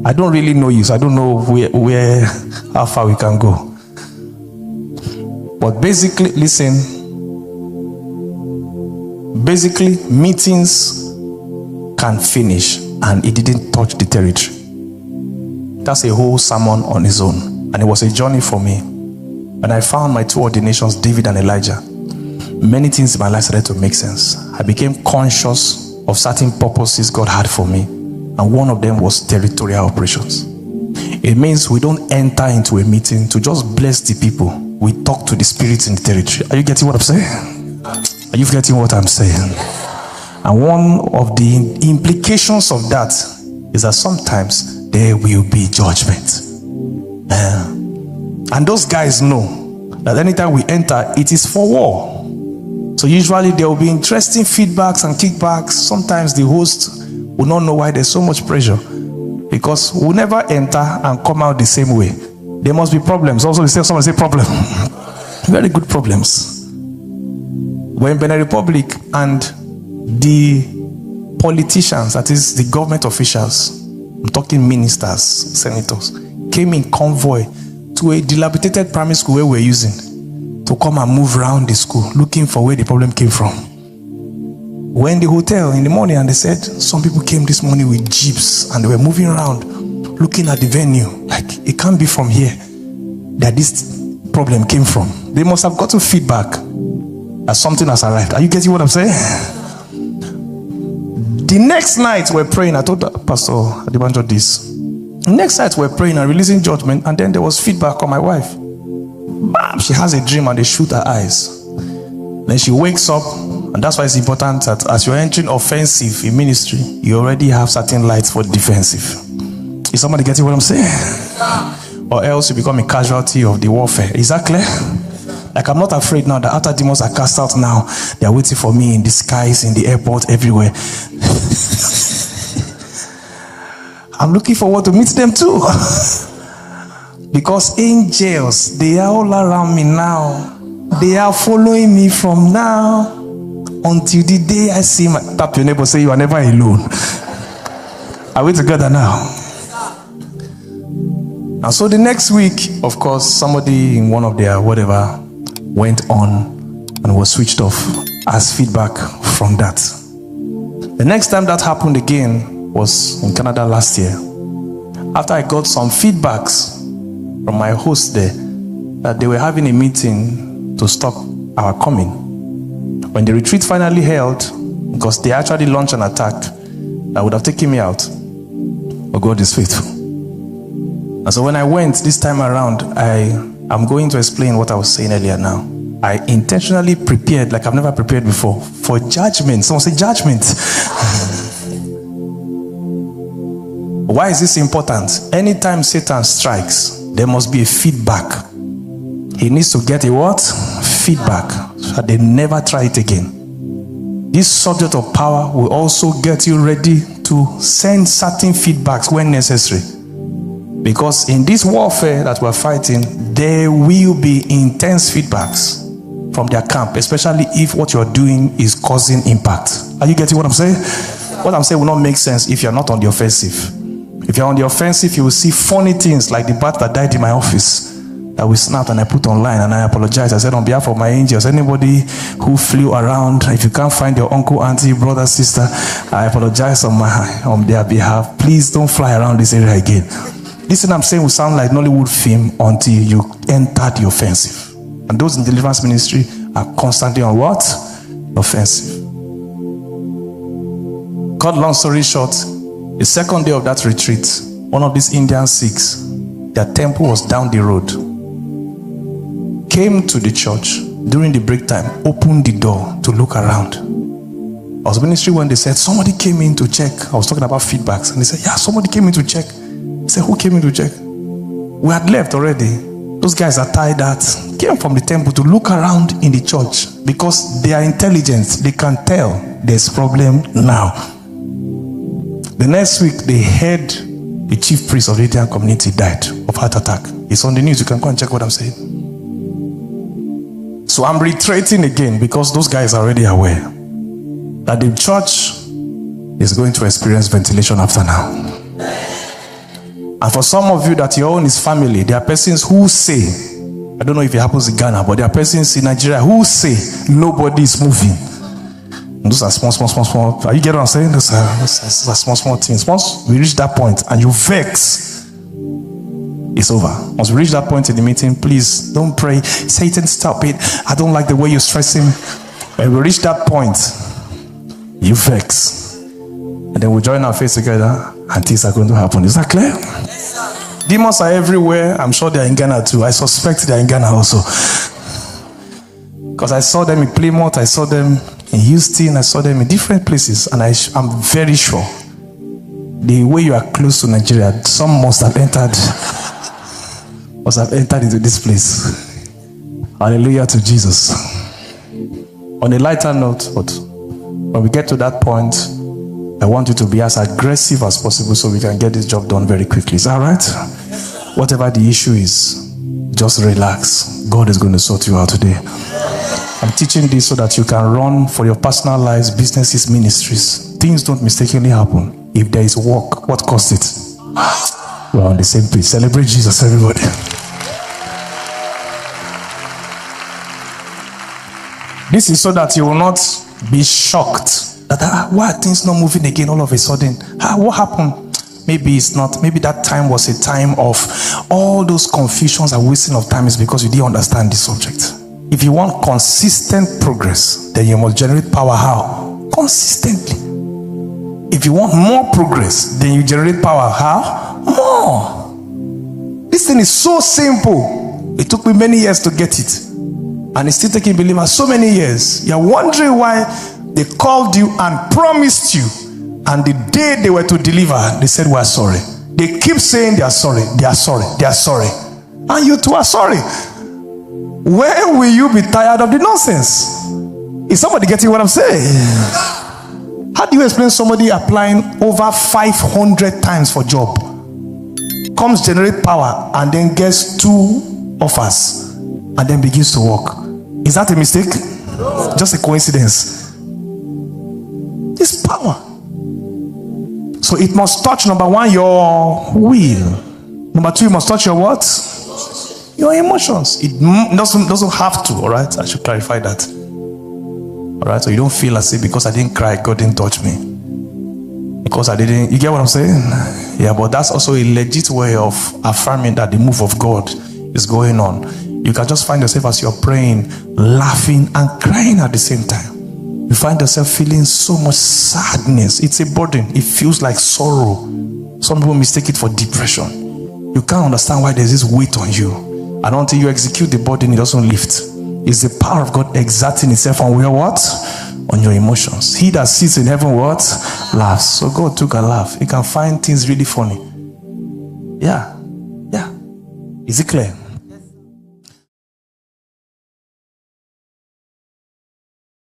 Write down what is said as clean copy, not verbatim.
I don't really know you, so I don't know where how far we can go. But basically, listen, meetings can finish and it didn't touch the territory. That's a whole sermon on its own. And it was a journey for me. When I found my two ordinations, David and Elijah, many things in my life started to make sense. I became conscious of certain purposes God had for me. And one of them was territorial operations. It means we don't enter into a meeting to just bless the people. We talk to the spirits in the territory. Are you getting what I'm saying? Are you getting what I'm saying? And one of the implications of that is that sometimes there will be judgment. And those guys know that anytime we enter, it is for war. So usually there will be interesting feedbacks and kickbacks. Sometimes the host will not know why there's so much pressure, because we'll never enter and come out the same way. There must be problems. Also, someone say problem. Very good problems. We're in Benin Republic, and the politicians, that is the government officials, I'm talking ministers, senators, came in convoy to a dilapidated primary school where we're using to come and move around the school looking for where the problem came from. We're in the hotel in the morning, and they said some people came this morning with jeeps and they were moving around looking at the venue. Like, it can't be from here that this problem came from. They must have gotten feedback that something has arrived. Are you getting what I'm saying? The next night we're praying. I told Pastor Adibanjo this. The next night we're praying and releasing judgment, and then there was feedback on my wife. Bam! She has a dream and they shoot her eyes. Then she wakes up, and that's why it's important that as you're entering offensive in ministry, you already have certain lights for defensive. Is somebody getting what I'm saying? Or else you become a casualty of the warfare. Is that clear? Like, I'm not afraid now that after demons are cast out now, they are waiting for me in the skies, in the airport, everywhere. I'm looking forward to meet them too. Because angels, they are all around me now. They are following me from now until the day I see my... Tap your neighbor, say you are never alone. Are we together now? And so the next week, of course, somebody in one of their whatever went on and was switched off as feedback from that. The next time that happened again was in Canada last year. After I got some feedbacks from my host there that they were having a meeting to stop our coming. When the retreat finally held, because they actually launched an attack that would have taken me out, but God is faithful. And so when I went this time around, I'm going to explain what I was saying earlier now. I intentionally prepared, like I've never prepared before, for judgment. Someone say judgment. Why is this important? Anytime Satan strikes, there must be a feedback. He needs to get a what? Feedback, so that they never try it again. This subject of power will also get you ready to send certain feedbacks when necessary. Because in this warfare that we're fighting, there will be intense feedbacks from their camp, especially if what you're doing is causing impact. Are you getting what I'm saying? What I'm saying will not make sense if you're not on the offensive. If you're on the offensive, you will see funny things like the bat that died in my office that we snapped and I put online, and I apologize. I said, on behalf of my angels, anybody who flew around, if you can't find your uncle, auntie, brother, sister, I apologize on their behalf. Please don't fly around this area again. This thing I'm saying will sound like Nollywood film until you enter the offensive. And those in deliverance ministry are constantly on what? Offensive. Cut long story short, the second day of that retreat, one of these Indian Sikhs, their temple was down the road, came to the church during the break time, opened the door to look around. I was ministry when they said, somebody came in to check. I was talking about feedbacks, and they said, yeah, somebody came in to check. I said, who came in to check? We had left already. Those guys are tied out, came from the temple to look around in the church because they are intelligent. They can tell there's problem now. The next week, they heard the chief priest of the Indian community died of heart attack. It's on the news. You can go and check what I'm saying. So I'm reiterating again because those guys are already aware that the church is going to experience ventilation after now. And for some of you that your own is family, there are persons who say, I don't know if it happens in Ghana, but there are persons in Nigeria who say nobody is moving. And those are small. Are you getting what I'm saying? Those are small things. Once we reach that point and you vex, it's over. Once we reach that point in the meeting, please don't pray. Satan, stop it. I don't like the way you're stressing. When we reach that point, you vex. And then we join our faith together and things are going to happen. Is that clear? Demons are everywhere. I'm sure they're in Ghana too. I suspect they're in Ghana also. Because I saw them in Plymouth, I saw them in Houston, I saw them in different places. And I'm very sure the way you are close to Nigeria, some must have entered into this place. Hallelujah to Jesus. On a lighter note, but when we get to that point, I want you to be as aggressive as possible so we can get this job done very quickly. Is that right? Whatever the issue is, just relax. God is going to sort you out today. I'm teaching this so that you can run for your personal lives, businesses, ministries. Things don't mistakenly happen. If there is work, what costs it? We're on the same page. Celebrate Jesus, everybody. This is so that you will not be shocked. Why are things not moving again all of a sudden? What happened? Maybe it's not. Maybe that time was a time of all those confusions and wasting of time is because you didn't understand the subject. If you want consistent progress, then you must generate power. How? Consistently. If you want more progress, then you generate power. How? More. This thing is so simple. It took me many years to get it. And it's still taking believers so many years. You're wondering why they called you and promised you, and the day they were to deliver, they said, we are sorry. They keep saying they are sorry, they are sorry, they are sorry. And you too are sorry. When will you be tired of the nonsense? Is somebody getting what I'm saying? How do you explain somebody applying over 500 times for job, comes generate power, and then gets 2 offers, and then begins to work? Is that a mistake? Just a coincidence? It's power. So it must touch, number 1, your will. Number 2, it must touch your what? Your emotions. It doesn't have to, all right? I should clarify that. All right? So you don't feel as if because I didn't cry, God didn't touch me. Because I didn't, you get what I'm saying? Yeah, but that's also a legit way of affirming that the move of God is going on. You can just find yourself as you're praying, laughing and crying at the same time. You find yourself feeling so much sadness. It's a burden. It feels like sorrow. Some people mistake it for depression. You can't understand why there's this weight on you. And until you execute the burden, it doesn't lift. It's the power of God exerting itself on your what? On your emotions. He that sits in heaven what? Laughs. So God took a laugh. He can find things really funny. Yeah. Is it clear?